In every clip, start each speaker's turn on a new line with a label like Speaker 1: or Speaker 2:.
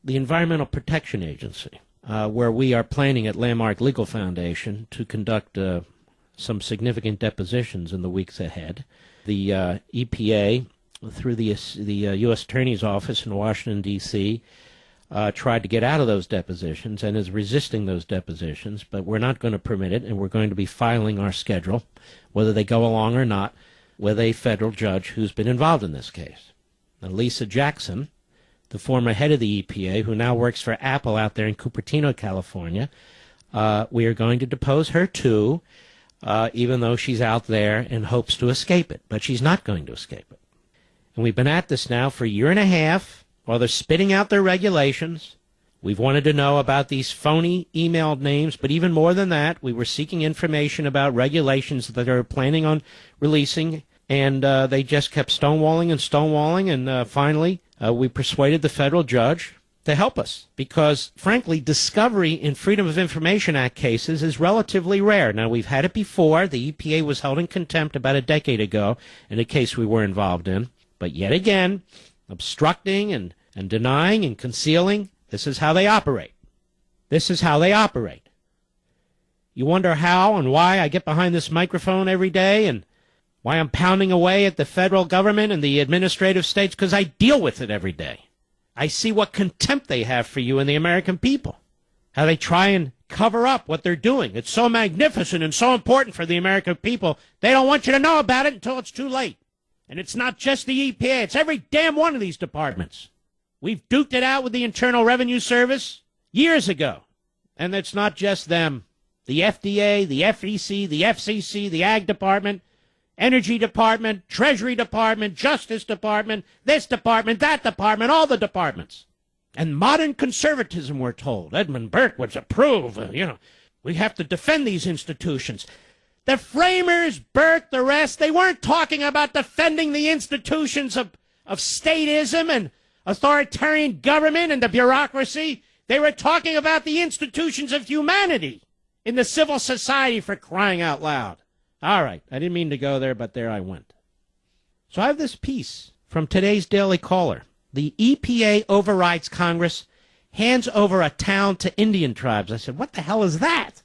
Speaker 1: the Environmental Protection Agency, where we are planning at Landmark Legal Foundation to conduct some significant depositions in the weeks ahead. The EPA, through the U.S. Attorney's Office in Washington, D.C., tried to get out of those depositions and is resisting those depositions, but we're not going to permit it, and we're going to be filing our schedule, whether they go along or not, with a federal judge who's been involved in this case. Now, Lisa Jackson, the former head of the EPA, who now works for Apple out there in Cupertino, California, we are going to depose her too, even though she's out there and hopes to escape it. But she's not going to escape it. And we've been at this now for a year and a half while they're spitting out their regulations. We've wanted to know about these phony emailed names, but even more than that, we were seeking information about regulations that they're planning on releasing, and they just kept stonewalling, and finally we persuaded the federal judge to help us because, frankly, discovery in Freedom of Information Act cases is relatively rare. Now, we've had it before. The EPA was held in contempt about a decade ago in a case we were involved in. But yet again, obstructing and denying and concealing, this is how they operate. This is how they operate. You wonder how and why I get behind this microphone every day and why I'm pounding away at the federal government and the administrative states? Because I deal with it every day. I see what contempt they have for you and the American people, how they try and cover up what they're doing. It's so magnificent and so important for the American people, they don't want you to know about it until it's too late. And it's not just the EPA, it's every damn one of these departments. We've duked it out with the Internal Revenue Service years ago. And it's not just them. The FDA, the FEC, the FCC, the Ag Department, Energy Department, Treasury Department, Justice Department, this department, that department, all the departments. And modern conservatism, we're told. Edmund Burke would approve, we have to defend these institutions. The framers, Burke, the rest, they weren't talking about defending the institutions of statism and authoritarian government and the bureaucracy. They were talking about the institutions of humanity in the civil society, for crying out loud. All right, I didn't mean to go there, but there I went. So I have this piece from today's Daily Caller. The EPA overrides Congress, hands over a town to Indian tribes. I said, what the hell is that?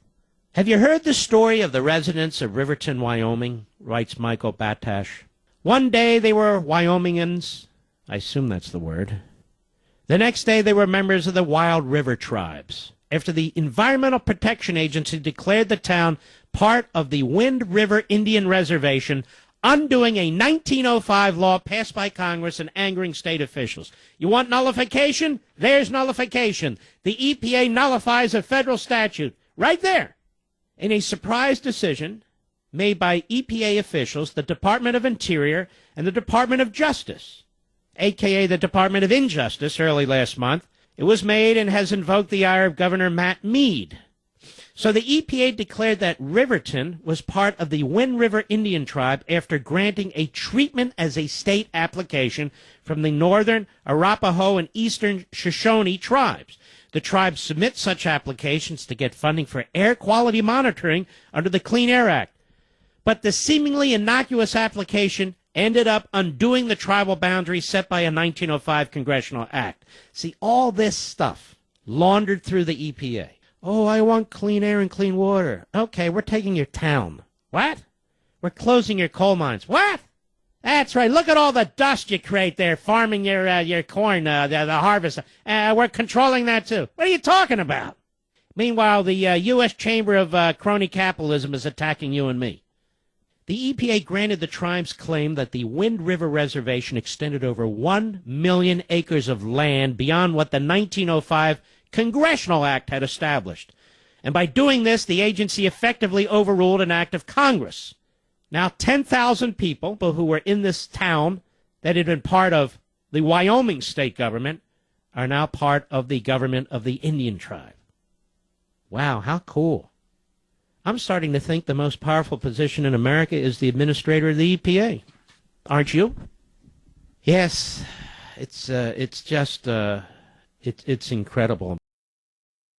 Speaker 1: Have you heard the story of the residents of Riverton, Wyoming, writes Michael Batash. One day they were Wyomingans. I assume that's the word. The next day they were members of the Wild River tribes, after the Environmental Protection Agency declared the town part of the Wind River Indian Reservation, undoing a 1905 law passed by Congress and angering state officials. You want nullification? There's nullification. The EPA nullifies a federal statute right there. In a surprise decision made by EPA officials, the Department of Interior and the Department of Justice, a.k.a. the Department of Injustice, early last month, it was made and has invoked the ire of Governor Matt Mead. So the EPA declared that Riverton was part of the Wind River Indian Tribe after granting a treatment as a state application from the Northern Arapaho and Eastern Shoshone tribes. The tribes submit such applications to get funding for air quality monitoring under the Clean Air Act. But the seemingly innocuous application ended up undoing the tribal boundaries set by a 1905 congressional act. See, all this stuff laundered through the EPA. Oh, I want clean air and clean water. Okay, we're taking your town. What? We're closing your coal mines. What? That's right. Look at all the dust you create there, farming your corn, the harvest. We're controlling that too. What are you talking about? Meanwhile, the U.S. Chamber of Crony Capitalism is attacking you and me. The EPA granted the tribe's claim that the Wind River Reservation extended over 1 million acres of land beyond what the 1905 Congressional Act had established. And by doing this, the agency effectively overruled an act of Congress. Now, 10,000 people who were in this town that had been part of the Wyoming state government are now part of the government of the Indian tribe. Wow, how cool. I'm starting to think the most powerful position in America is the administrator of the EPA. Aren't you? Yes, it's incredible.